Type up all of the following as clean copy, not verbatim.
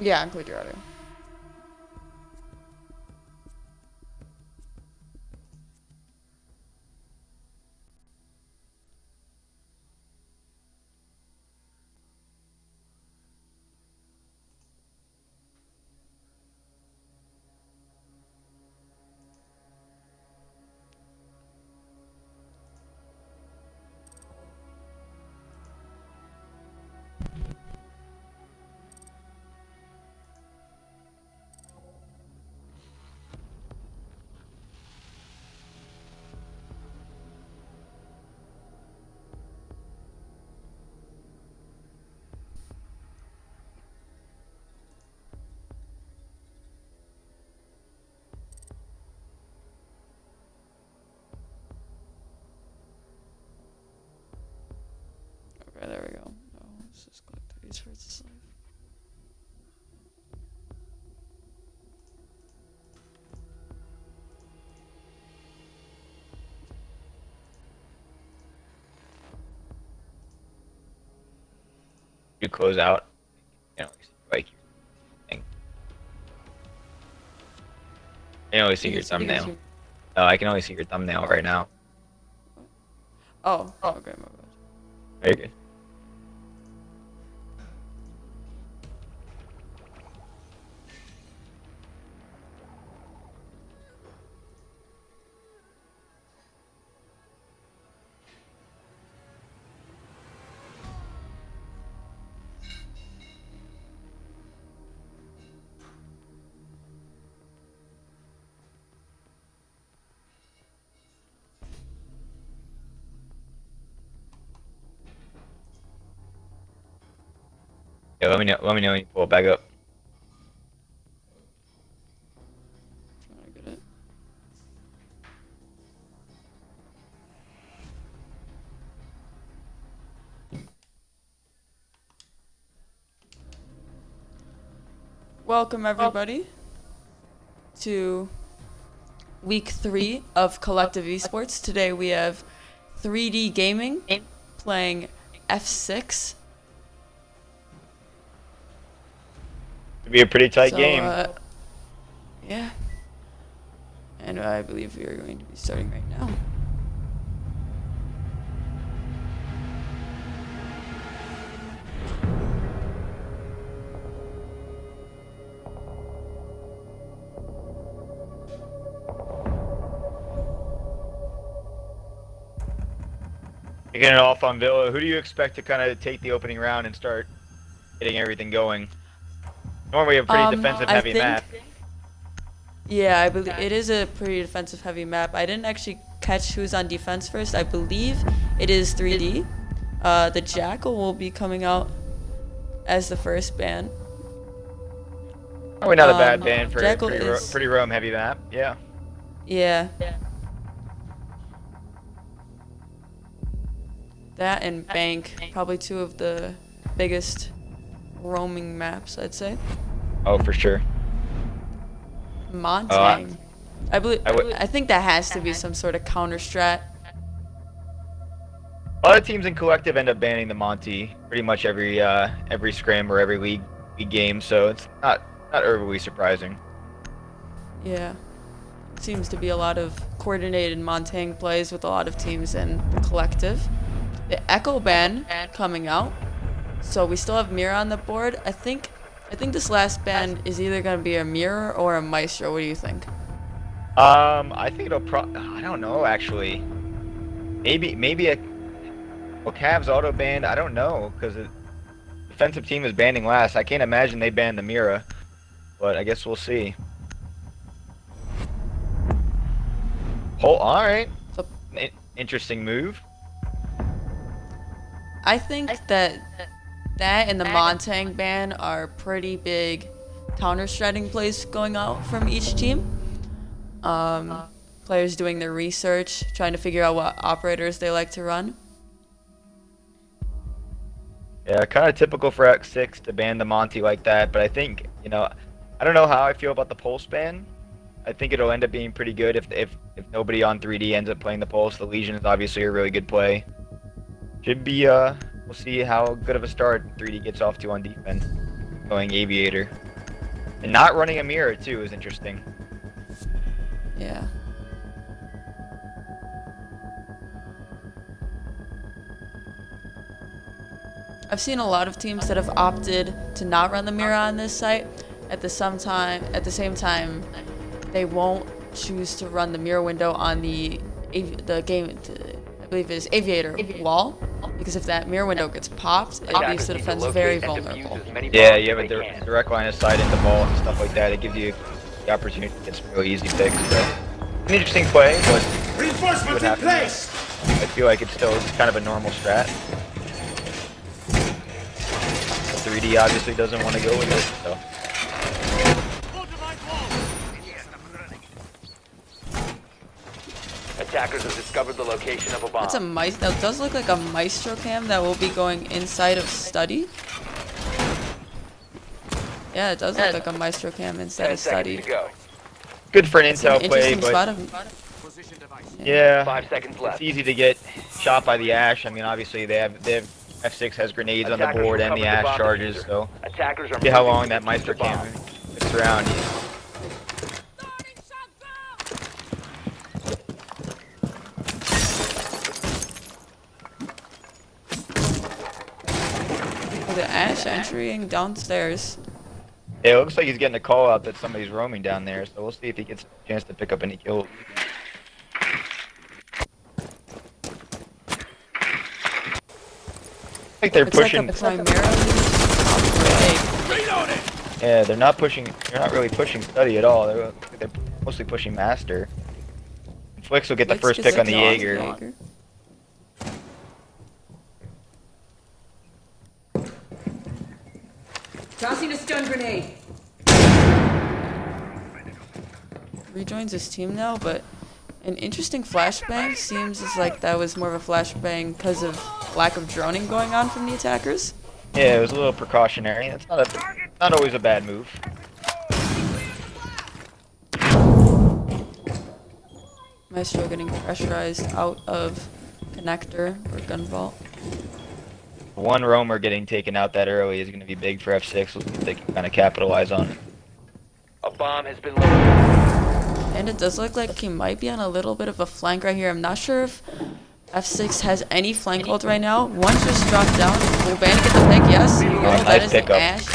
Yeah, include your audio. Okay, there we go. Oh, let's just click the eSports live. You close out, like thing. I can only see your thumbnail. Oh, I can only see your thumbnail right now. Oh, okay, my bad. Very good. Yeah, let me know. Let me know when you pull it back up. Trying to get it. Welcome everybody to week 3 of Collective Esports. Today we have 3D Gaming playing F6. It'll be a pretty tight game. Yeah. And I believe we are going to be starting right now. Kicking it off on Villa. Who do you expect to kind of take the opening round and start getting everything going? Normally a pretty defensive heavy map. Yeah, I believe it is a pretty defensive heavy map. I didn't actually catch who's on defense first. I believe it is 3D. The Jackal will be coming out as the first ban. Probably not a bad ban for a Jackal pretty roam heavy map. Yeah. Yeah. That and Bank, probably two of the biggest roaming maps, I'd say. Oh, for sure. Montang. I think that has to be some sort of counter strat. A lot of teams in collective end up banning the Monty pretty much every scrim or every league game, so it's not overly surprising. Yeah. Seems to be a lot of coordinated Montang plays with a lot of teams in the collective. The Echo ban coming out. So we still have Mirror on the board. I think this last ban is either going to be a Mirror or a Maestro. What do you think? I think it'll I don't know actually. Maybe a Cavs auto banned. I don't know because the defensive team is banning last. I can't imagine they ban the Mira, but I guess we'll see. Oh, all right. Interesting move. I think that and the Montang ban are pretty big counter-stratting plays going out from each team. Players doing their research, trying to figure out what operators they like to run. Yeah, kind of typical for X6 to ban the Monty like that, but I think, I don't know how I feel about the Pulse ban. I think it'll end up being pretty good if nobody on 3D ends up playing the Pulse. The Legion is obviously a really good play. Should be, we'll see how good of a start 3D gets off to on defense, going Aviator. And not running a mirror too is interesting. Yeah. I've seen a lot of teams that have opted to not run the mirror on this site. At the same time, they won't choose to run the mirror window on the game. I believe it is Aviator wall, because if that mirror window gets popped, it leaves the defense very vulnerable. Yeah, you have a direct line of sight into ball and stuff like that. It gives you the opportunity to get some really easy picks. So, an interesting play, but Reinforcements in place! I feel like it's still kind of a normal strat. 3D obviously doesn't want to go with it, so. Attackers have discovered the location of a bomb. That does look like a Maestro cam that will be going inside of study. Yeah, it does look like a Maestro cam inside 10 of seconds study. to go. Good for an It's an intel play, interesting spot but of, yeah, 5 seconds left. it's easy to get shot by the Ash. I mean, obviously they have F6 has grenades on the Attackers board and the recovered the Ash bomb charges, diffuser. so Attackers are see how moving long to that defuse Maestro the bomb. cam sticks around. the Ash entering downstairs. Yeah, it looks like he's getting a call out that somebody's roaming down there, so we'll see if he gets a chance to pick up any kills. I think they're Looks pushing. like a primarily Yeah, they're not pushing. They're not really pushing study at all. They're mostly pushing master. Flicks will get the first pick on the Jaeger. Tossing a stun grenade. Rejoins his team now, but an interesting flashbang. Seems as like that was more of a flashbang because of lack of droning going on from the attackers. Yeah, it was a little precautionary. It's not always a bad move. Maestro getting pressurized out of connector or gun vault. One roamer getting taken out that early is going to be big for F6. We'll see if they can kind of capitalize on it. A bomb has been located. And it does look like he might be on a little bit of a flank right here. I'm not sure if F6 has any flank hold right now. One just dropped down. Will Bandit get the pick? Yes. Oh, that nice is an pickup. Ash.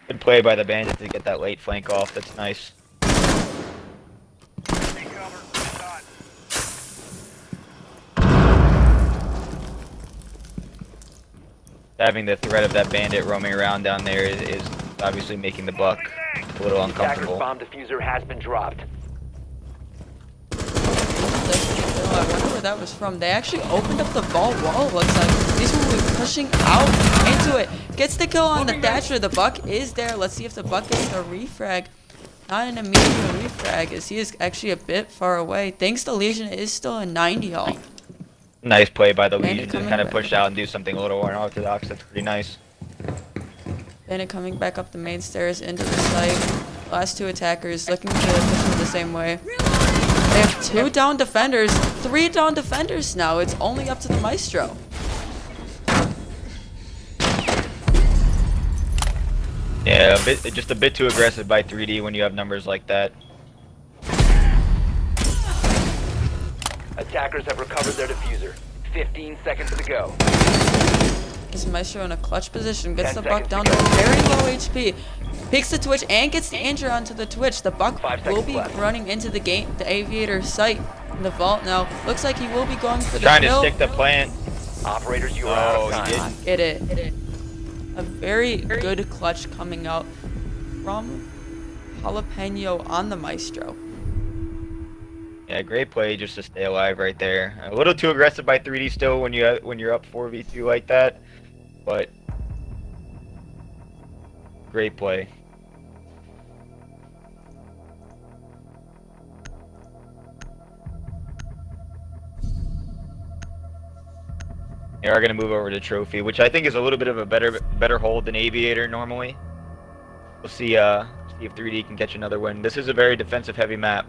Good play by the Bandit to get that late flank off. That's nice. Having the threat of that Bandit roaming around down there is obviously making the buck a little Attackers uncomfortable. bomb diffuser has been dropped. I wonder where that was from. They actually opened up the vault wall, it looks like. These will be pushing out into it. Gets the kill on the Thatcher. The buck is there. Let's see if the buck gets the refrag. Not an immediate refrag, as he is actually a bit far away. Thanks to Legion, it is still a 90 all. Nice play by the Bandit Legion to coming kind of back. push out and do something a little unorthodox. That's pretty nice. Bandit coming back up the main stairs into the site. Last two attackers looking to push him the same way. They have 2 down defenders, 3 down defenders now. It's only up to the Maestro. Yeah, just a bit too aggressive by 3D when you have numbers like that. Attackers have recovered their diffuser. 15 seconds to go. This Maestro in a clutch position. Gets 10 the buck seconds down to to go. very low HP. Picks the Twitch and gets the injure onto the Twitch. The buck 5 will seconds be left. running into the Aviator site in the vault now. Looks like he will be going for the Trying to kill. stick the plant. Operators, you are out Oh, of time. he didn't. Get it. A very good clutch coming out from Jalapeno on the Maestro. Yeah, great play just to stay alive right there. A little too aggressive by 3D still when you're up 4v2 like that, but great play. They are going to move over to Trophy, which I think is a little bit of a better hold than Aviator normally. We'll see if 3D can catch another win. This is a very defensive heavy map.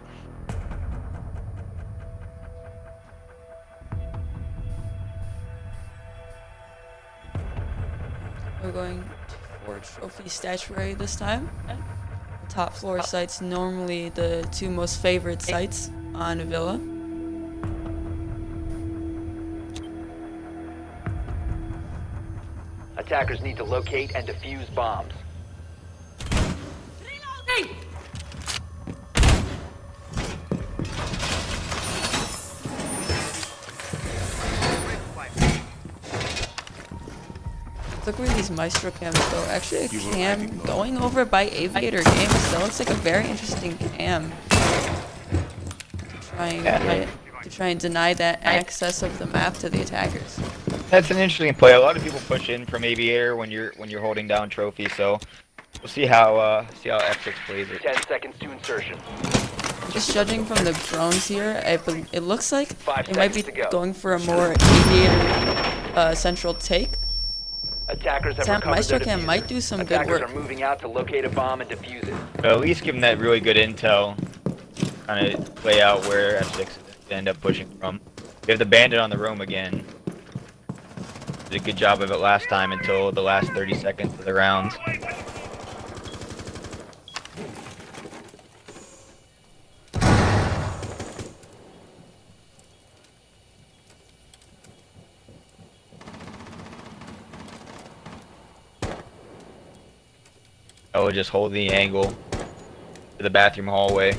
We're going for trophy statuary this time. Top floor sites normally the two most favorite sites on a villa. Attackers need to locate and defuse bombs. Reloading! Look where these Maestro cams go. Actually, a cam going over by Aviator Games. That looks like a very interesting cam. To try and deny that access of the map to the attackers. That's an interesting play. A lot of people push in from Aviator when you're holding down trophy, so we'll see how F6 plays it. 10 seconds to insertion. Just judging from the drones here, it looks like 5 they might be seconds to go. going for a more Aviator central take. Attackers have Sam recovered Maestro their cam diffuser. might do some good Attackers work. are moving out to locate a bomb and defuse it. But at least give them that really good intel, kind of lay out where F6 is going to end up pushing from. They have the bandit on the roam again. Did a good job of it last time until the last 30 seconds of the round. Oh, just hold the angle to the bathroom hallway.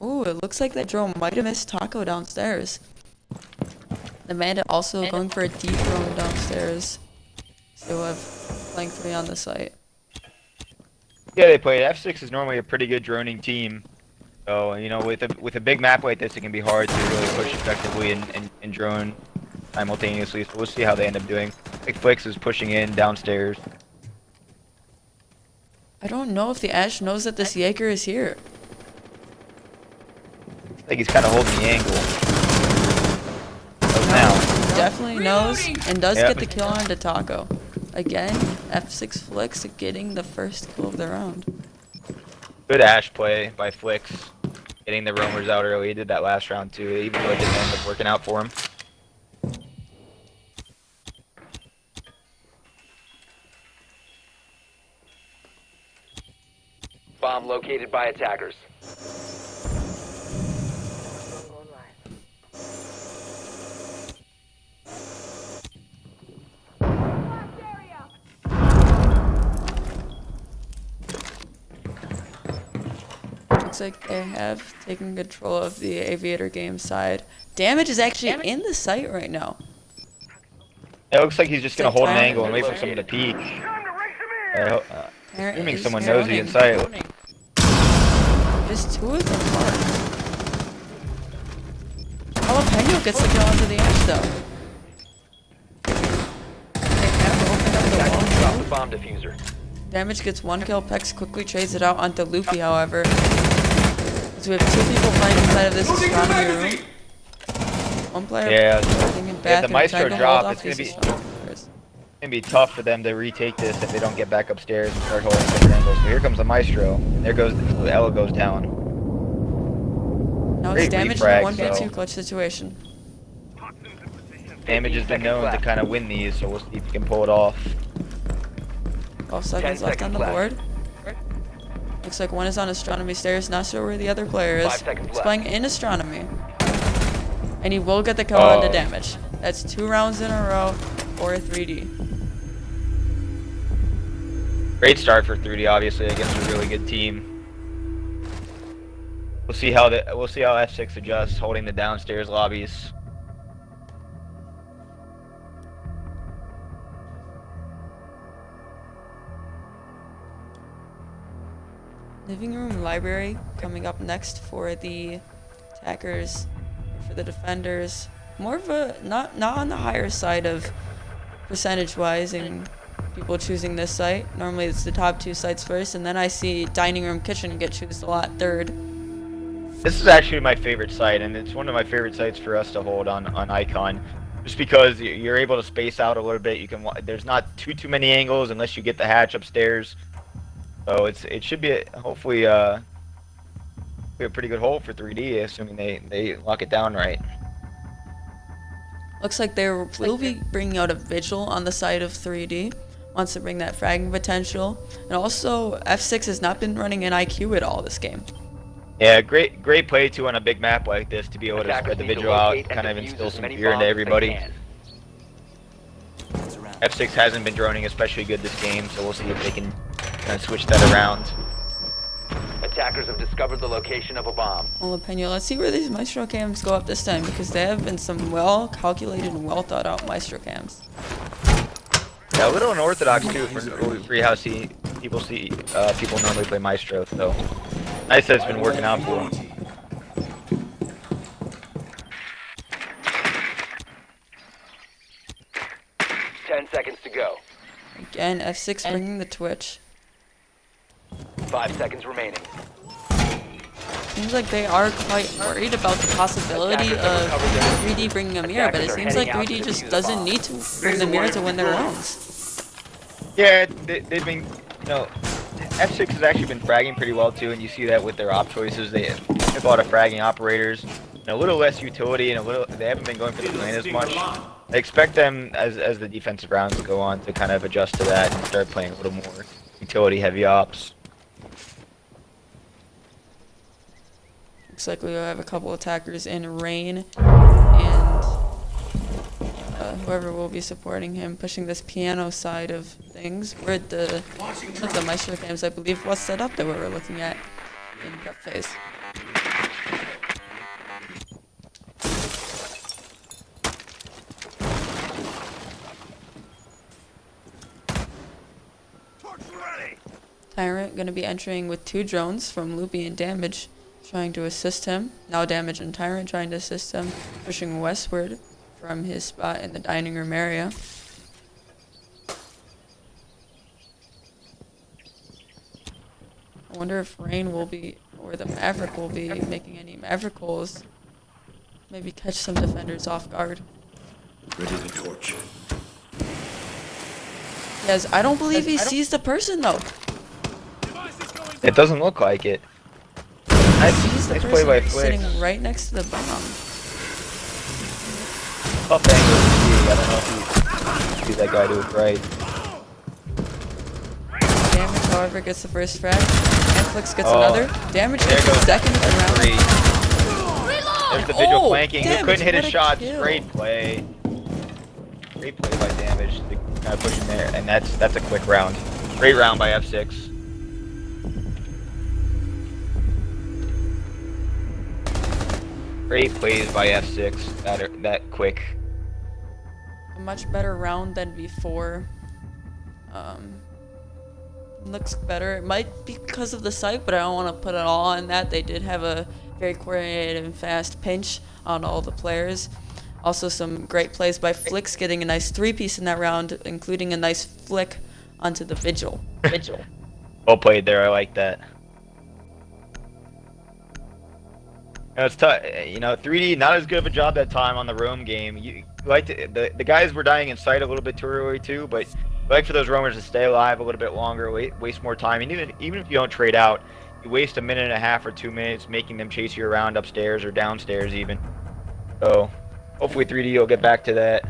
Ooh, it looks like that drone might have missed Taco downstairs. The bandit also going for a deep drone downstairs. So we'll have flank 3 on the site. Yeah, they played. F6 is normally a pretty good droning team. So, you know, with a big map like this, it can be hard to really push effectively and drone simultaneously. So we'll see how they end up doing. Like Flix is pushing in downstairs. I don't know if the Ash knows that this Jaeger is here. I think he's kind of holding the angle. Oh, now. Definitely knows and does Yep. get the kill on to Taco. Again, F6 Flix getting the first kill of the round. Good Ash play by Flix. Getting the roamers out early. He did that last round too, even though it didn't end up working out for him. Bomb located by attackers. Looks like they have taken control of the Aviator game side. Damage is actually in the site right now. It looks like he's just gonna hold an Time. angle and wait for someone to peek. Parent Assuming is someone knows droning. the inside. Just 2 of them marked. Jalapeno gets the kill onto the Ash though. They have opened up the Attackers drop wall. the bomb diffuser. Damage gets 1 kill. Pex quickly trades it out onto Luffy, however. So we have 2 people playing inside of this Losing astronomy room. magazine! 1 player Yeah, playing in the bathroom, Maestro trying to drop, hold off it's gonna these be- astronomy players. It's gonna be tough for them to retake this if they don't get back upstairs and start holding different angles. So here comes the Maestro. There goes Ella goes down. Now it's Great damage in refrag, a 1v2 so- clutch situation. Damage has been 15 known to seconds kind of win these, so we'll see if he can pull it off. 12 seconds left on seconds the left. board. Looks like one is on astronomy stairs, not sure where the other player is. 5 seconds He's left. playing in astronomy. And he will get the kill on the Oh. damage. That's 2 rounds in a row for a 3D. Great start for 3D, obviously, against a really good team. We'll see how F6 adjusts, holding the downstairs lobbies. Living room library coming up next for the attackers, for the defenders. More of a not on the higher side of percentage wise in people choosing this site. Normally it's the top 2 sites first, and then I see dining room kitchen get chosen a lot third. This is actually my favorite site, and it's one of my favorite sites for us to hold on Icon, just because you're able to space out a little bit. You can there's not too many angles unless you get the hatch upstairs, so it should be hopefully a pretty good hold for 3D, assuming they lock it down right. Looks like they will be bringing out a vigil on the side of 3D. Wants to bring that fragging potential. And also, F6 has not been running an IQ at all this game. Yeah, great play too on a big map like this to be able to Attackers spread the need to vigil out, locate and kind of defuse instill as some many fear into bombs as they everybody. can. F6 hasn't been droning especially good this game, so we'll see if they can kind of switch that around. Attackers have discovered the location of a bomb. Well, Pena, let's see where these Maestro cams go up this time, because they have been some well-calculated and well-thought-out Maestro cams. Yeah, a little unorthodox too for free house people people normally play Maestro, so nice that it's been working out for them. Seconds to go. Again, F6 bringing the Twitch. 5 seconds remaining. Seems like they are quite worried about the possibility of 3D bringing a mirror, but it seems like 3D just doesn't need to bring the mirror to win their rounds. Yeah, they've been, you know, F6 has actually been fragging pretty well too, and you see that with their op choices. They have a lot of fragging operators, and a little less utility, and they haven't been going for the lane as much. I expect them, as the defensive rounds go on, to kind of adjust to that and start playing a little more utility-heavy ops. Looks like we have a couple attackers in Rain, and whoever will be supporting him, pushing this piano side of things. We're at the Maestro games, I believe, was set up that we were looking at in prep phase. Tyrant going to be entering with 2 drones from Loopy and Damage, trying to assist him. Now Damage and Tyrant trying to assist him, pushing westward from his spot in the dining room area. I wonder if Rain will be, or the Maverick will be making any Maverick goals. Maybe catch some defenders off guard. Ready to torch. Yes, I don't believe he sees the person though. It doesn't look like it. He's the Nice play by person Flick. sitting right next to the bomb. Tough angle to see. I don't know if you see that guy do it right. Damage, however, gets the first frag. Netflix gets another. Damage There gets the goes second round. 3. There's the vigil Oh, flanking. He Damage, couldn't hit his what a shots. kill. Great play. Great play by Damage. To kind of push him there, and that's a quick round. Great round by F6. Great plays by F6. That quick. A much better round than before. Looks better. It might be because of the site, but I don't want to put it all on that. They did have a very coordinated and fast pinch on all the players. Also some great plays by Flicks, getting a nice 3-piece in that round, including a nice flick onto the Vigil. Well played there. I like that. You know, it's tough. You know, 3D not as good of a job that time on the roam game. You like to, the guys were dying in sight a little bit too early too, but you like for those roamers to stay alive a little bit longer, waste more time. And even if you don't trade out, you waste a minute and a half or 2 minutes making them chase you around upstairs or downstairs even. So hopefully 3D will get back to that.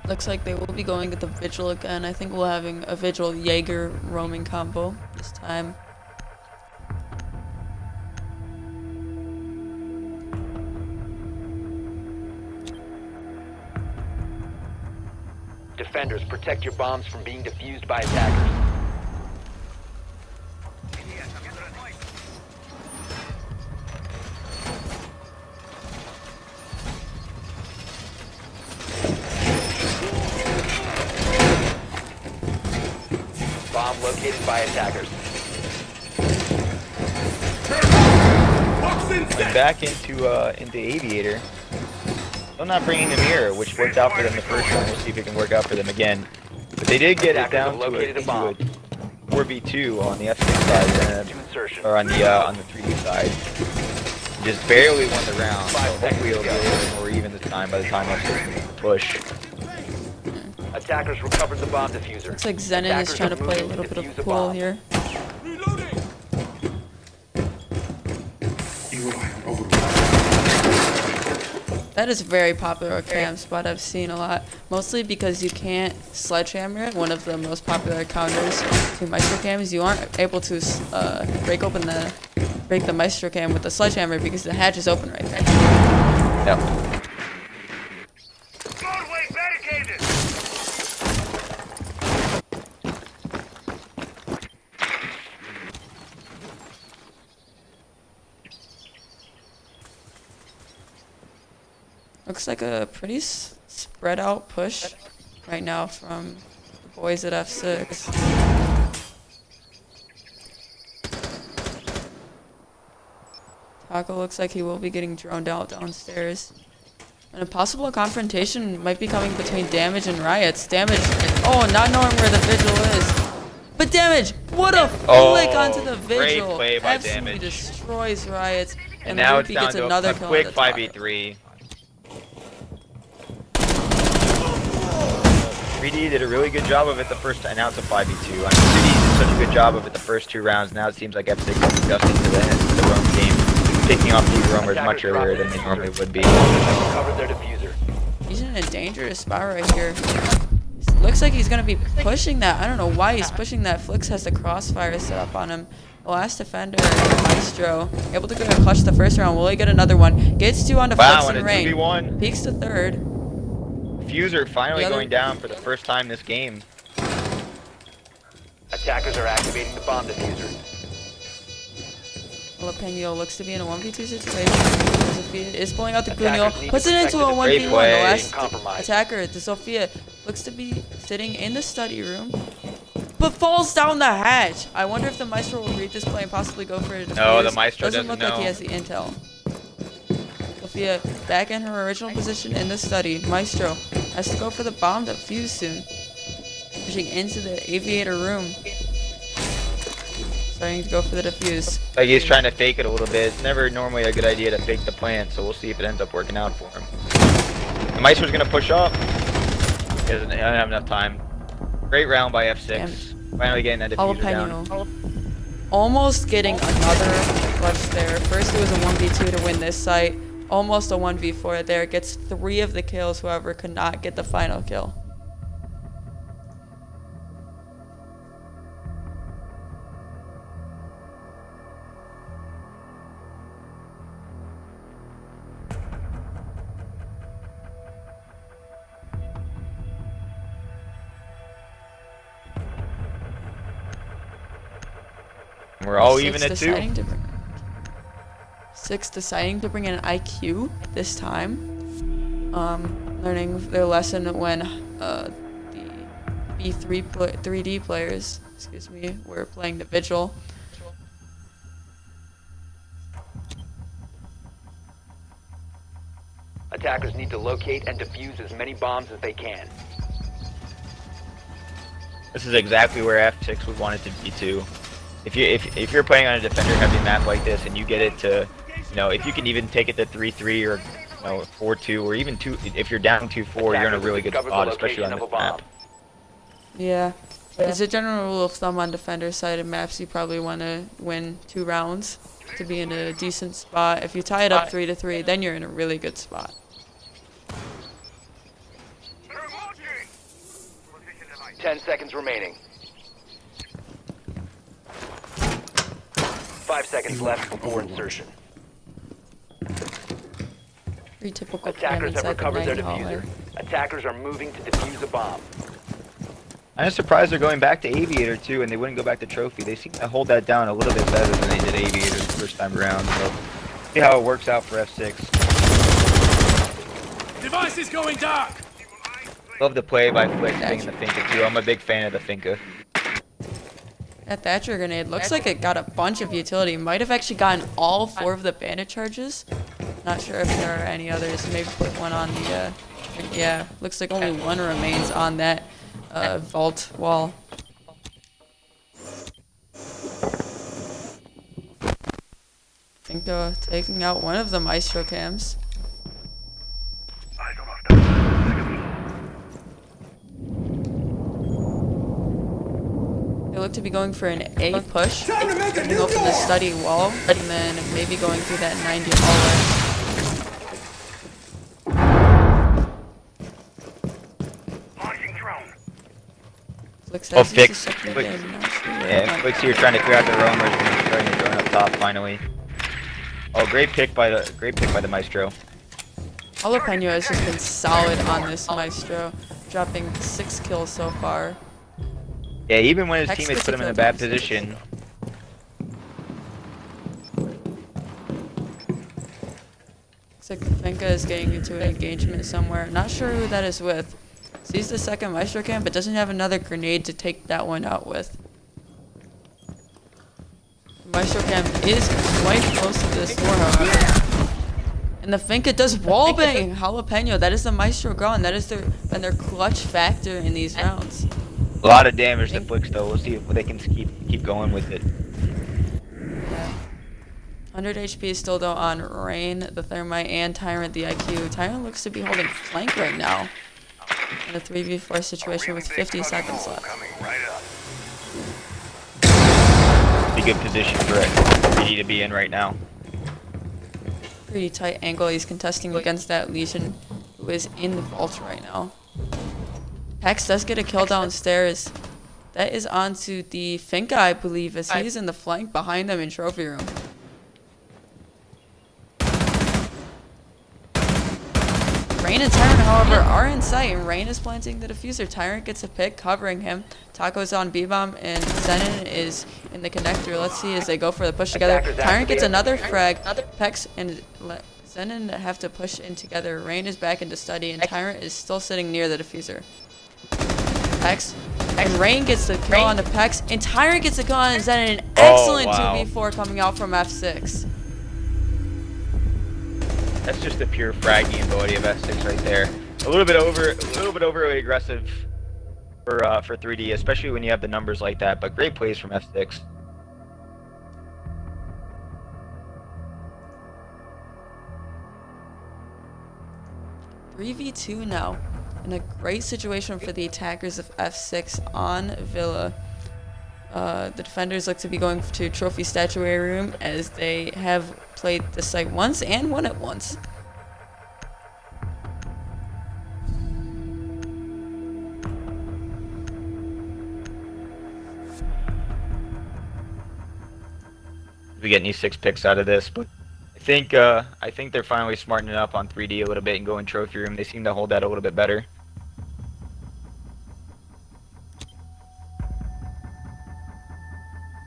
Looks like they will be going with the Vigil again. I think we're having a Vigil Jaeger roaming combo this time. Defenders, protect your bombs from being defused by attackers. Bomb located by attackers. Went back into Aviator. Still not bringing the mirror, which worked out for them the first time. We'll see if it can work out for them again. But they did get it down to a 4v2 on the F6 side, or on the 3D side. Just barely won the round. So hopefully it'll be a little bit more even this time by the time F6 push. Attackers recovered the bomb diffuser. Looks like Zenon is trying to play a little bit of pool here. That is a very popular camp spot I've seen a lot. Mostly because you can't sledgehammer it. One of the most popular counters to Maestro cams. You aren't able to break the Maestro cam with the sledgehammer because the hatch is open right there. Yep. Roadway barricaded. Looks like a pretty spread out push right now from the boys at F6. Taco looks like he will be getting droned out downstairs. And a possible confrontation might be coming between Damage and Riots. Damage, oh, not knowing where the Vigil is. But Damage, what a flick onto the great Vigil. play by Absolutely Damage. destroys Riots. And now it's Loopy down gets to another a kill quick on the tower. 5v3. 3D did a really good job of it the first time. Now it's a 5v2. I mean, 3D did such a good job of it the first 2 rounds. Now it seems like F6 is adjusting to the roam game, picking off these roamers much earlier than they normally would be. Covered their diffuser. He's in a dangerous spot right here. Looks like he's gonna be pushing that. I don't know why he's pushing that. Flix has the crossfire set up on him. The last defender, Maestro, able to clutch the first round. Will he get another one? Gets 2 onto Flix Wow, and and a Ring. 2v1. Peeks to third. Fuser finally The other- going down for the first time this game. Attackers are activating the bomb diffuser. Jalapeno looks to be in a 1v2 situation. Sophia is pulling out the Cunio, Attackers need puts to it into a protect the 1v1. The play. last Compromised. attacker, the Sophia, looks to be sitting in the study room, but falls down the hatch. I wonder if the Maestro will read this play and possibly go for it. No, the Maestro doesn't look like doesn't he has the intel. Sophia back in her original position in the study. Maestro has to go for the bomb defuse soon. Pushing into the aviator room. Starting to go for the defuse. Like he's trying to fake it a little bit. It's never normally a good idea to fake the plant, so we'll see if it ends up working out for him. The Maestro's gonna push up. He doesn't have enough time. Great round by F6. Finally getting that diffuser down. Jalapeno. Almost getting another clutch there. First it was a 1v2 to win this site. Almost a 1v4 there. Gets 3 of the kills, however, could not get the final kill. We're all even at 2. Six deciding to bring in an IQ this time. Learning their lesson when the B3 3D players, excuse me, were playing the Vigil. Attackers need to locate and defuse as many bombs as they can. This is exactly where F6 would want it to be too. If you're playing on a defender heavy map like this and you get it to, you know, if you can even take it to 3-3 or, you know, 4-2 or even 2, if you're down 2-4, you're in a really good spot, especially on this map. Yeah. As a general rule of thumb on defender-sided maps, you probably want to win 2 rounds to be in a decent spot. If you tie it up 3-3, then you're in a really good spot. 10 seconds remaining. 5 seconds left before insertion. Pretty typical Attackers have inside the recovered their night hauler. diffuser. Attackers are moving to defuse a bomb. I'm surprised they're going back to Aviator too, and they wouldn't go back to Trophy. They seem to hold that down a little bit better than they did Aviator the first time around. So see how it works out for F6. Device is going dark. Love the play by Flick being the Finka too. I'm a big fan of the Finka. That Thatcher grenade looks like it got a bunch of utility. Might have actually gotten all 4 of the bandit charges. Not sure if there are any others. Maybe put one on the, yeah, looks like only 1 remains on that vault wall. Finka taking out one of the Maestro cams. They look to be going for an A push, ending open the study wall, and then maybe going through that 90 hallway. Fix Oh, has used Fix. his second Fix. game, not sure where Yeah, it Flicks went. here trying to clear out the roamers and he's starting to join up top finally. Oh, great pick by the Maestro. Jalapeno has just been solid on this Maestro, dropping 6 kills so far. Yeah, even when his Hex teammates gets put a him in a kill bad down. position. Looks like Finka is getting into an engagement somewhere. Not sure who that is with. Sees the second Maestro cam, but doesn't have another grenade to take that one out with. The Maestro cam is quite close to this door, however. And the Finka does wallbang Jalapeno. That is the Maestro gone. That is been their clutch factor in these rounds. A lot of damage to Flicks though. We'll see if they can keep going with it. Yeah. 100 HP still though on Rain, the Thermite, and Tyrant, the IQ. Tyrant looks to be holding flank right now in a 3v4 situation with 50 seconds left. Be good position for it. We need to be in right now. Pretty tight angle. He's contesting against that Legion who is in the vault right now. Hex does get a kill downstairs. That is onto the Finka, I believe, as he's in the flank behind them in trophy room. Rain and Tyrant, however, are in sight, and Rain is planting the diffuser. Tyrant gets a pick, covering him. Taco's on B-bomb, and Zenon is in the connector. Let's see as they go for the push together. Tyrant gets another frag. Pex and Zenon have to push in together. Rain is back into study, and Tyrant is still sitting near the diffuser. Pex. And Rain gets the kill on the Pex, and Tyrant gets a kill on Zenon. An excellent wow. 2v4 coming out from F6. That's just the pure fragging ability of S6 right there. A little bit overly aggressive for 3D, especially when you have the numbers like that. But great plays from F6. (3v2) now, in a great situation for the attackers of F6 on Villa. The defenders look to be going to Trophy Statuary Room as they have played the site once and won it once. We get any 6 picks out of this, but I think they're finally smartening up on 3D a little bit and going trophy room. They seem to hold that a little bit better.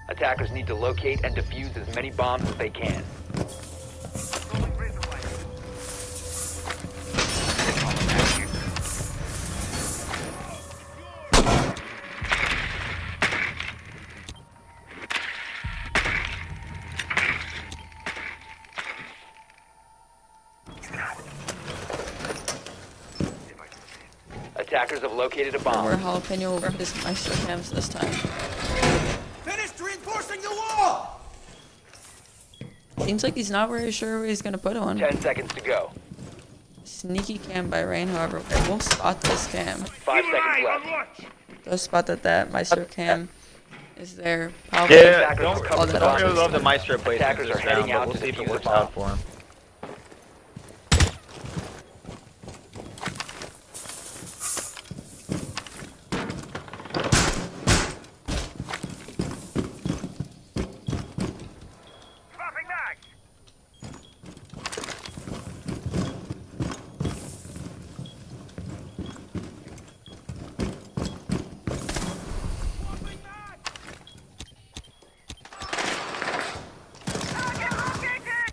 Attackers need to locate and defuse as many bombs as they can. Attackers have located a bomb. Where Jalapeno will put his Maestro cams this time. Finished reinforcing the wall! Seems like he's not very sure where he's going to put one. 10 seconds to go. Sneaky cam by Rain, however, won't spot this cam. 5 seconds left. Does spot that Maestro cam is there. Probably. Yeah, Attackers don't will cover the really bombs. love the Maestro placements Attackers this are heading round, out but we'll to see if it defuse works the out bomb. for him.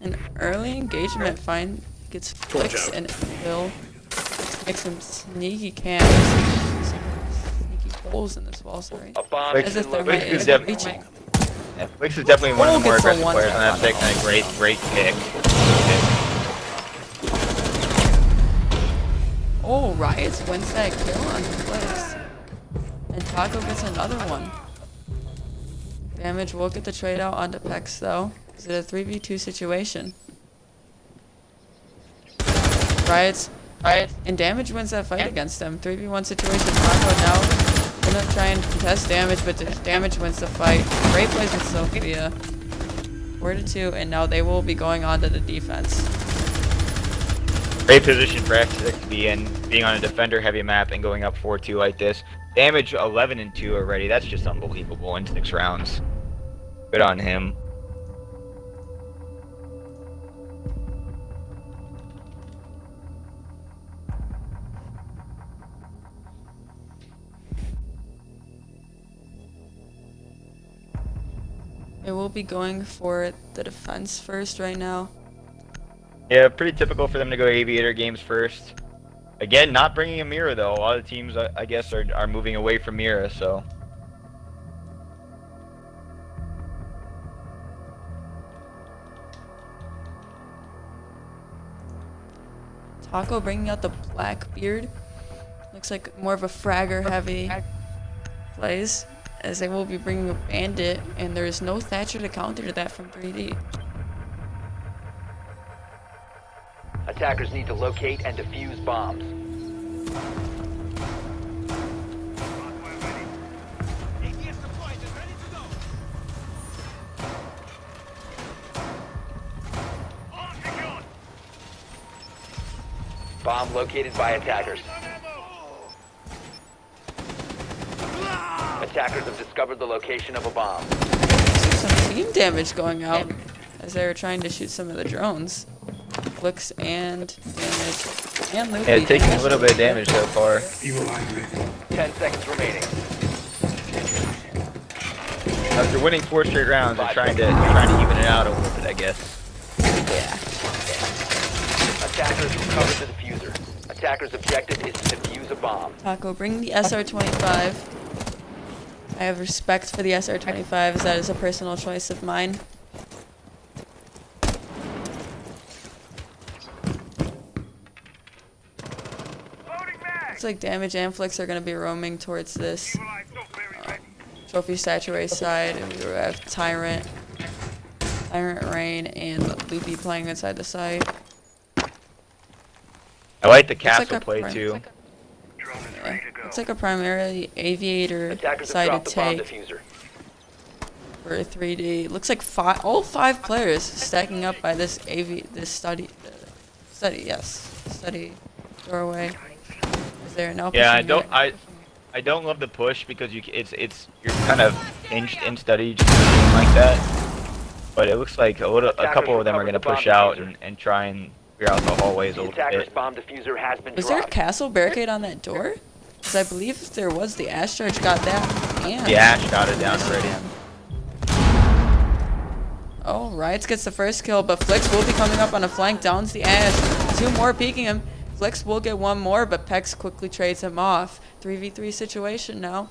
An early engagement gets flicks and Phil makes some sneaky cams. Some sneaky holes in this wall, sorry. A bomb Flicks As has if been they're Flicks located. is right, definitely- reaching. Yeah, Flicks is definitely one of the more Gets a aggressive players on one-shot. that 6 and a great pick. Oh, Riots wins that kill on Flicks. And Taco gets another one. Damage will get the trade out onto Pex though. Is it a 3v2 situation? Riots. And Damage wins that fight against them. 3v1 situation. Taco now gonna try and contest Damage, but Damage wins the fight. Great plays with Sophia. 4-2, and now they will be going on to the defense. Great position for X6 to be in, being on a defender heavy map and going up 4-2 like this. Damage 11 and 2 already. That's just unbelievable in 6 rounds. Good on him. They will be going for the defense first right now. Yeah, pretty typical for them to go Aviator games first. Again, not bringing a Mira though. A lot of teams, I guess, are moving away from Mira, so. Taco bringing out the Blackbeard. Looks like more of a fragger heavy plays, as they will be bringing a Bandit, and there is no Thatcher to counter that from 3D. Attackers need to locate and defuse bombs. ATS deployed and ready to go. All secured. Bomb located by attackers. Attackers have discovered the location of a bomb. Some team damage going out as they were trying to shoot some of the drones. Clicks and damage and loopy. Yeah, taking a little bit of damage so far. 10 seconds remaining. After winning 4 straight rounds, they're trying to even it out a little bit, I guess. Yeah. Attackers recovered the diffuser. Attackers' objective is to defuse a bomb. Taco, bring the SR-25. I have respect for the SR-25, as that is a personal choice of mine. Looks like Damage and Flicks are going to be roaming towards this Trophy Statuary side, and we have Tyrant, Rain, and Loopy playing inside the site. I like the like castle a play prime- too. Yeah. It's like a primarily Aviator Attackers have sided dropped the bomb take diffuser. for 3D. Looks like all 5 players stacking up by this study doorway. Is there now? Yeah, pushing it. I don't love the push because you're kind of hinged in study just like that. But it looks like a couple of them are gonna push out and try and clear out the hallways a The little attacker's bit. bomb diffuser has been Was there a dropped. castle barricade on that door? Because I believe if there was, the Ash Charge got that. And The Ash got it down already. Oh, Riots gets the first kill, but Flix will be coming up on a flank, downs the Ash. 2 more peeking him. Flix will get 1 more, but Pex quickly trades him off. 3v3 situation now.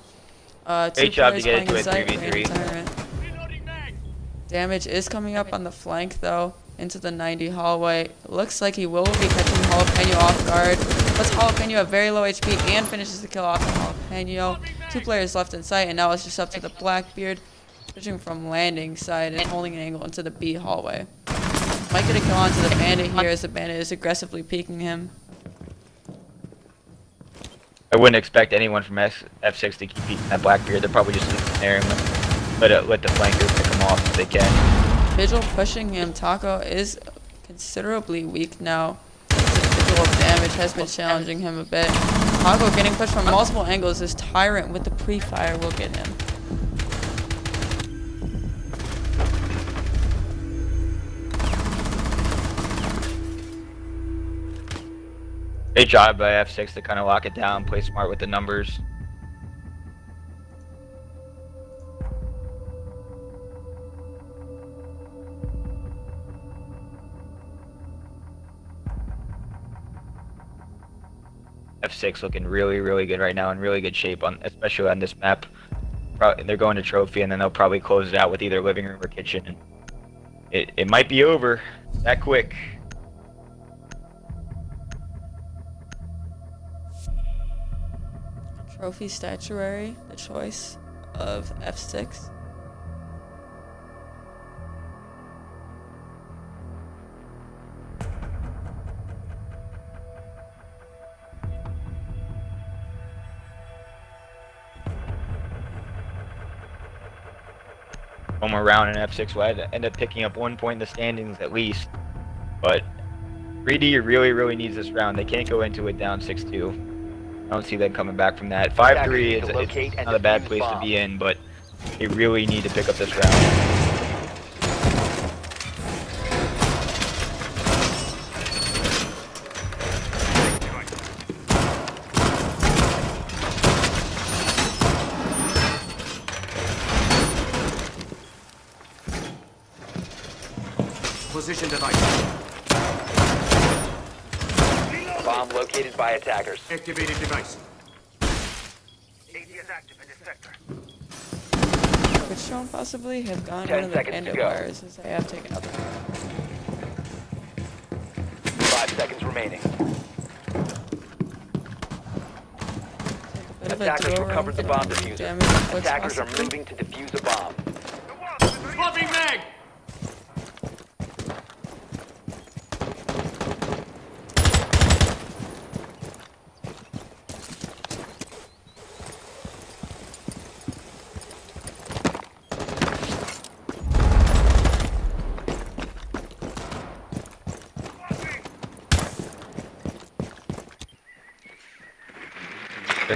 2 Great job to players get playing into a site, 3v3. Rain and Tyrant. Damage is coming up on the flank, though, into the 90 hallway. Looks like he will be catching Jalapeno off guard. Puts Jalapeno at very low HP and finishes the kill off of Jalapeno. 2 players left in sight, and now it's just up to the Blackbeard, switching from landing side and holding an angle into the B hallway. Might get a kill onto the Bandit here, as the Bandit is aggressively peeking him. I wouldn't expect anyone from F6 to keep eating that Blackbeard. They're probably just sitting there and let the flankers pick them off if they can. Vigil pushing him. Taco is considerably weak now. The Vigil of damage has been challenging him a bit. Taco getting pushed from multiple angles. This Tyrant with the pre-fire will get him. Great job by F6 to kind of lock it down, play smart with the numbers. F6 looking really, really good right now, in really good shape, especially on this map. They're going to trophy, and then they'll probably close it out with either living room or kitchen. And it might be over that quick. Trophy Statuary, the choice of F6. One more round in F6 will end up picking up 1 point in the standings at least. But 3D really, really needs this round. They can't go into it down 6-2. don't see them coming back from that. 5-3 Attackers need to locate it's and not a bad defuse place to bomb. be in, but they really need to pick up this round. Position device. Bomb located by attackers. Activated device. ATS active in this sector. Could Sean possibly have gone 10 one of the seconds to bandit go. wires as I have taken out the 5 seconds remaining. bit of a Attackers throw recovered the around bomb and diffuser. damage the flicks Attackers are possibly. moving to defuse a bomb. Swapping mag.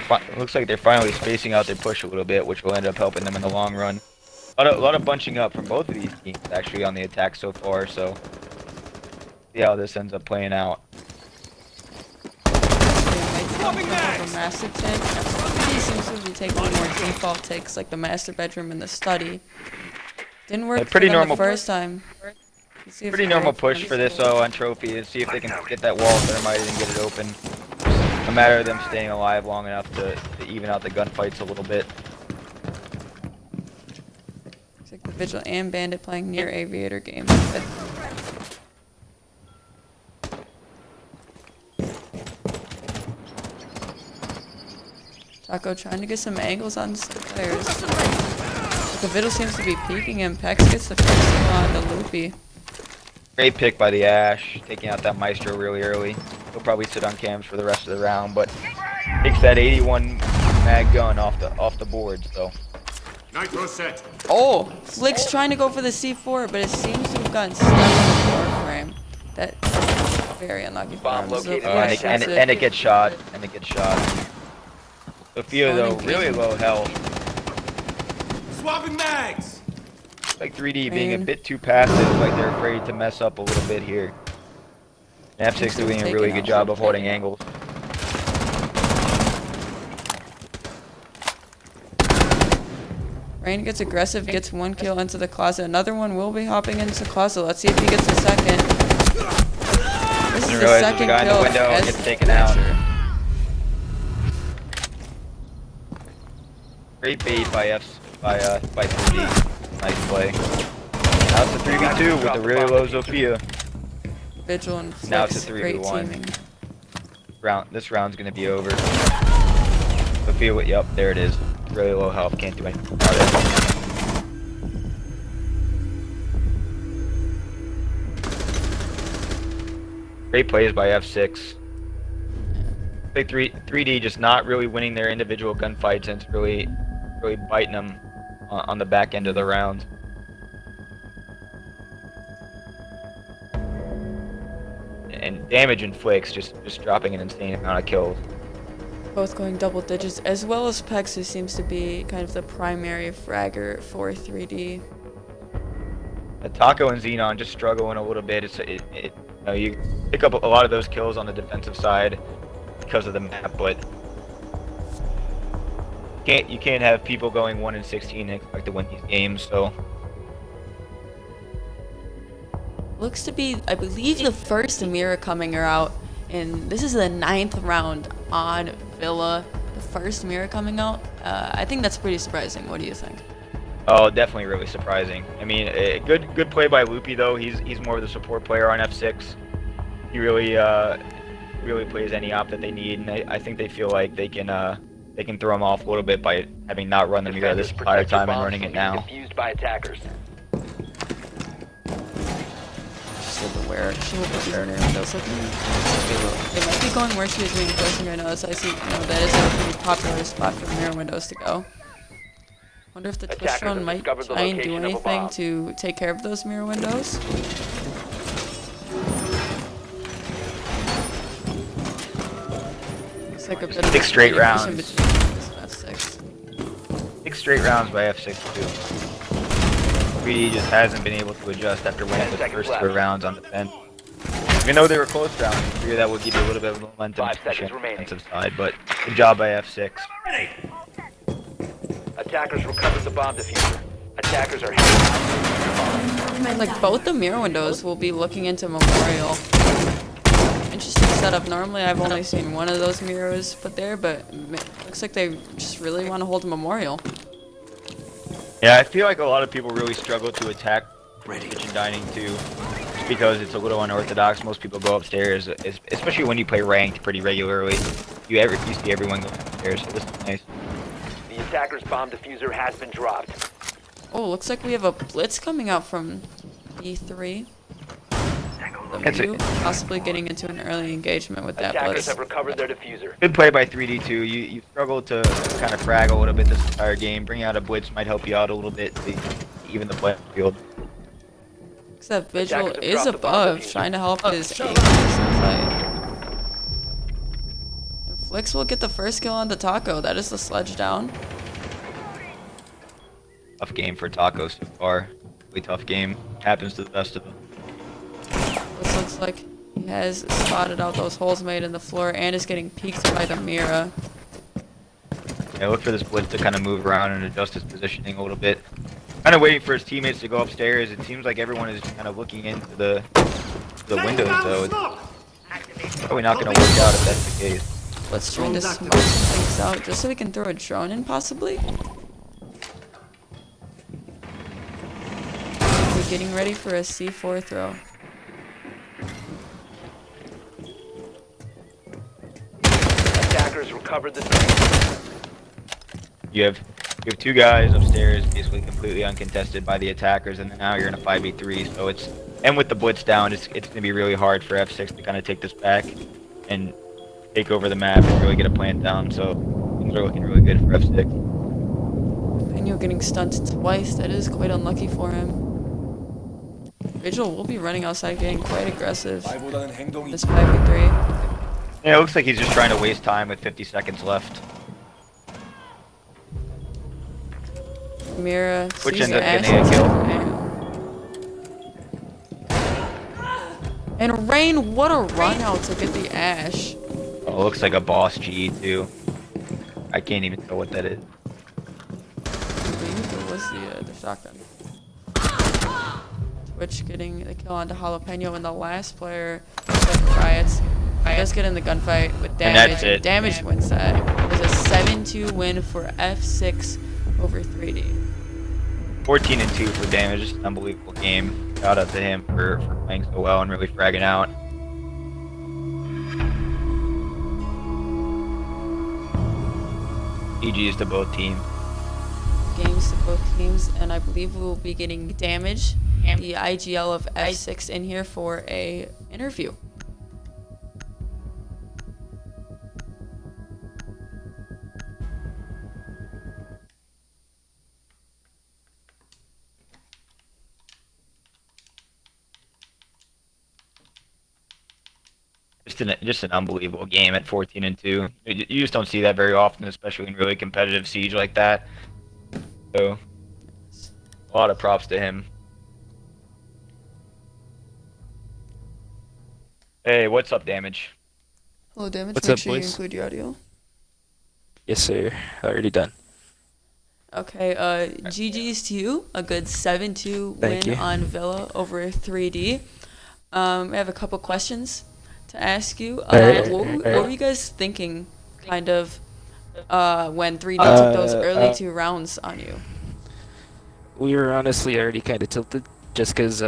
It looks like they're finally spacing out their push a little bit, which will end up helping them in the long run. A lot of bunching up from both of these teams actually on the attack so far, so see how this ends up playing out. Swapping bags! Master tank. He seems to be taking more default takes like the master bedroom and the study. Didn't work Yeah, pretty for them normal- the first time. Let's see if Pretty it normal works push for this on trophy to see if they can get that wall thermite and get it open. A matter of them staying alive long enough to even out the gunfights a little bit. Looks like the Vigil and Bandit playing near Aviator game. Taco trying to get some angles on some players. The Vigil seems to be peeking and Pex gets the first kill on the Loopy. Great pick by the Ash, taking out that Maestro really early. He'll probably sit on cams for the rest of the round, but takes that 81 mag gun off the board, so. Nitro set. Oh! Flick's trying to go for the C4, but it seems to have gotten stuck on the door frame. That's very unlucky for Bomb him. located So by Flick and shoots it gets shot, Sophia though, Phone really engagement. low health. Swapping mags. Like 3D being a Rain. bit too passive, like they're afraid to mess up a little bit here. And F6 Seems to be doing a taking really out good job some of holding takeout. angles. Rain gets aggressive, gets one kill into the closet. Another one will be hopping into the closet. Let's see if he gets a second. This is Didn't the realize second the guy in the kill window as gets taken out. Fletcher. Great bait by 3D. Nice play. Now it's a 3v2 with the really low Zofia. Vigil and Now it's Flicks, a great 3v1. teaming. This round's gonna be over. Zofia, yep, there it is. Really low health, can't do anything about it. Great plays by F6. Big 3D just not really winning their individual gunfights, and it's really biting them on the back end of the round. And damage inflicts, just dropping an insane amount of kills. Both going double digits, as well as Pex, who seems to be kind of the primary fragger for 3D. Taco and Xenon just struggling a little bit. You know, you pick up a lot of those kills on the defensive side because of the map, but you can't have people going 1 and 16 and expect to win these games. So Looks to be, I believe, the first mirror coming out, and this is the 9th round on Villa. The first mirror coming out. I think that's pretty surprising. What do you think? oh, definitely really surprising. I mean, good play by Loopy though. He's more of the support player on F6. He really plays any op that they need, and I think they feel like they can throw him off a little bit by having not run the mirror this entire Defenders protect your time and bombs running it from now. being Defused by attackers. Just a little bit where she will put these mirror windows looking. They might be going where she is reinforcing right now, so I see, that is a pretty popular spot for mirror windows to go. Wonder if the Twitch Attackers drone have might discovered the try and do location of a anything bomb. to take care of those mirror windows. It's like a bit of 6 straight communication rounds. between this F6. 6 straight rounds by F6 too. 3D just hasn't been able to adjust after winning the first 2 rounds on defense. Even though they were close rounds, I figure that will give you a little bit of momentum 5 especially seconds on the remaining. defensive side, but good job by F6. Ready. Attackers recovered the bomb diffuser. Attackers are heading out. Like both the mirror windows will be looking into Memorial. Interesting setup. Normally I've only seen one of those mirrors put there, but looks like they just really want to hold Memorial. Yeah, I feel like a lot of people really struggle to attack kitchen dining too, just because it's a little unorthodox. Most people go upstairs, especially when you play ranked pretty regularly. You see everyone go upstairs, so this is nice. The attacker's bomb diffuser has been dropped. Oh, looks like we have a blitz coming out from E3. That's it. Possibly getting into an early engagement with that Attackers blitz. have recovered their diffuser. Good play by 3D too. You struggle to kind of frag a little bit this entire game. Bringing out a blitz might help you out a little bit to even the play field. Looks that Vigil Attackers have is dropped the bomb above, diffuser. trying to help his fight. And Flix will get the first kill on the Taco. That is the sledge down. Tough game for Taco so far. Really tough game. Happens to the best of them. This looks like he has spotted out those holes made in the floor and is getting peeked by the Mira. Yeah, look for this blitz to kind of move around and adjust his positioning a little bit. Kind of waiting for his teammates to go upstairs. It seems like everyone is kind of looking into the windows though. It's probably not going to work out if that's the case. Let's try to smoke some things out just so we can throw a drone in possibly. We're getting ready for a C4 throw. Attackers recovered the diffuser. You have 2 guys upstairs, basically completely uncontested by the attackers, and then now you're in a 5v3. So and with the blitz down, it's going to be really hard for F6 to kind of take this back and take over the map and really get a plant down. So things are looking really good for F6. And you're getting stunned twice. That is quite unlucky for him. Vigil will be running outside, getting quite aggressive. This 5v3. Yeah, it looks like he's just trying to waste time with 50 seconds left. Mira Which sees ends up Ash getting a kill. And Rain, what a run out to get the Ash. Oh, it looks like a boss G too. I can't even tell what that is. I believe it was the shotgun. Twitch getting the kill onto Jalapeno, and the last player, Riots, does get in the gunfight with And Damage. that's it. Damage wins that. It was a 7-2 win for F6 over 3D. 14-2 for Damage. Just an unbelievable game. Shout out to him for playing so well and really fragging out. GG's to both teams. Games to both teams, and I believe we will be getting Damage, the IGL of F6, in here for a interview. Just an unbelievable game at 14-2. You just don't see that very often, especially in really competitive Siege like that. So, a lot of props to him. Hey, what's up, Damage? Hello, Damage. What's Make up, sure you boys? include your audio. Yes, sir. Already done. Okay, GG's to you. A good 7-2 Thank win you. on Villa over 3D. I have a couple questions to ask you. Alright, What alright. were you guys thinking, kind of, when 3D took those early 2 rounds on you? We were honestly already kind of tilted just because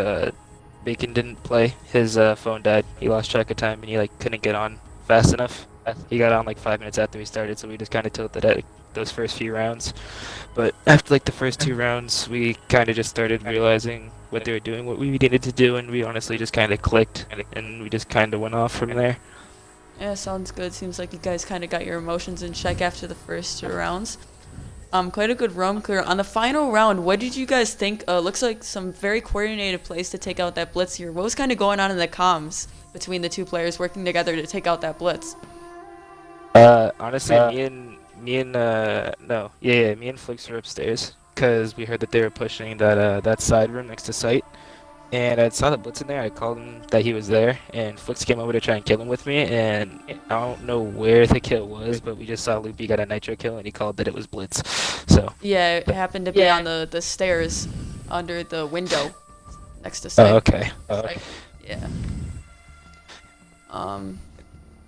Bacon didn't play. His phone died. He lost track of time and he couldn't get on fast enough. He got on 5 minutes after we started, so we just kind of tilted at those first few rounds. But after the first 2 rounds, we kind of just started realizing what they were doing, what we needed to do, and we honestly just kind of clicked, and we just kind of went off from there. Yeah, sounds good. Seems like you guys kind of got your emotions in check after the first 2 rounds. Quite a good roam clear. On the final round, what did you guys think? Looks like some very coordinated plays to take out that blitz here. What was kind of going on in the comms between the 2 players working together to take out that blitz? Honestly, me and Flix were upstairs because we heard that they were pushing that side room next to site, and I saw the blitz in there. I called him that he was there, and Flix came over to try and kill him with me, and I don't know where the kill was, but we just saw Loopy got a nitro kill, and he called that it was blitz. So. Yeah, it happened to be on the stairs under the window next to Oh, site. okay. Yeah.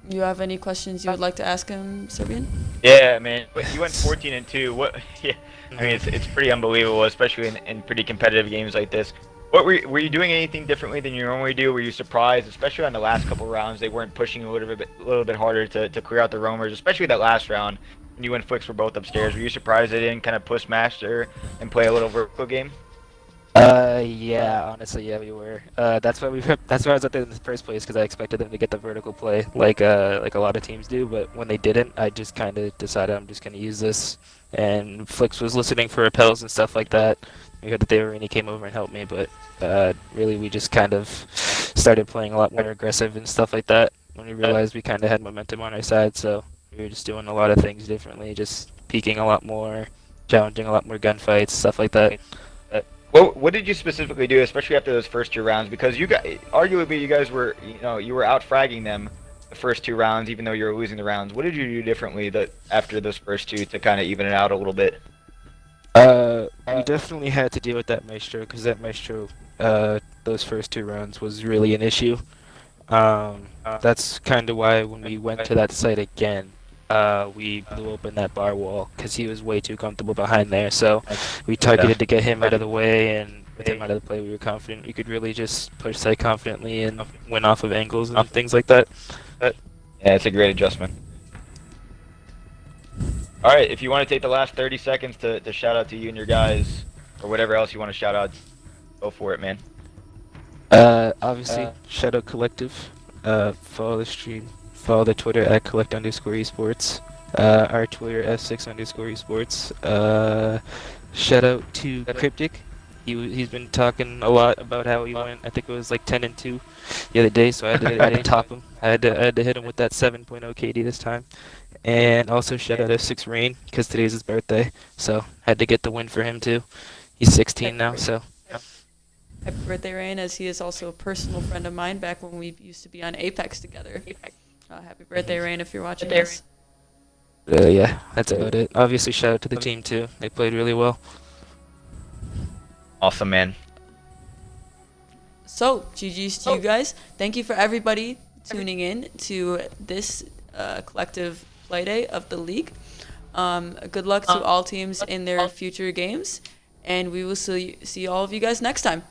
You have any questions you would like to ask him, Serbian? Yeah, man. But you went 14-2. What? Yeah. I mean, it's pretty unbelievable, especially in pretty competitive games like this. What were you doing anything differently than you normally do? Were you surprised, especially on the last couple rounds, they weren't pushing a little bit harder to clear out the roamers, especially that last round when you and Flix were both upstairs. Were you surprised they didn't kind of push master and play a little vertical game? Yeah, honestly, yeah, we were. That's why that's why I was up there in the first place, because I expected them to get the vertical play, like a lot of teams do. But when they didn't, I just kind of decided I'm just gonna use this. And Flix was listening for repels and stuff like that. We heard that they were, and he came over and helped me. But really, we just kind of started playing a lot more aggressive and stuff like that when we realized we kind of had momentum on our side. So we were just doing a lot of things differently, just peeking a lot more, challenging a lot more gunfights, stuff like that. What did you specifically do, especially after those first 2 rounds? Because arguably you guys were, you were out fragging them the first 2 rounds, even though you were losing the rounds. What did you do differently after those first 2 to kind of even it out a little bit? We definitely had to deal with that Maestro, because that Maestro, those first 2 rounds was really an issue. That's kind of why when we went to that site again, we blew open that bar wall because he was way too comfortable behind there. So we targeted to get him out of the way, and with him out of the play, we were confident we could really just push site confidently and win off of angles and things like that. Yeah, it's a great adjustment. All right, if you want to take the last 30 seconds to shout out to you and your guys, or whatever else you want to shout out, go for it, man. Obviously, shout out Collective. Follow the stream. Follow the Twitter at collect_esports. Our Twitter f6_esports. Shout out to Cryptic. He's been talking a lot about how he went. I think it was like 10-2 the other day, so I had to top him. I had to hit him with that 7.0 KD this time. And also shout out F6 Rain, because today's his birthday, so had to get the win for him too. He's 16 now, so. Happy birthday, Rain, as he is also a personal friend of mine back when we used to be on Apex together. Happy birthday, Rain, if you're watching this. Yeah, that's about it. Obviously, shout out to the team too. They played really well. Awesome, man. So, GG's to you guys. Thank you for everybody tuning in to this collective play day of the league. Good luck to all teams in their future games, and we will see all of you guys next time.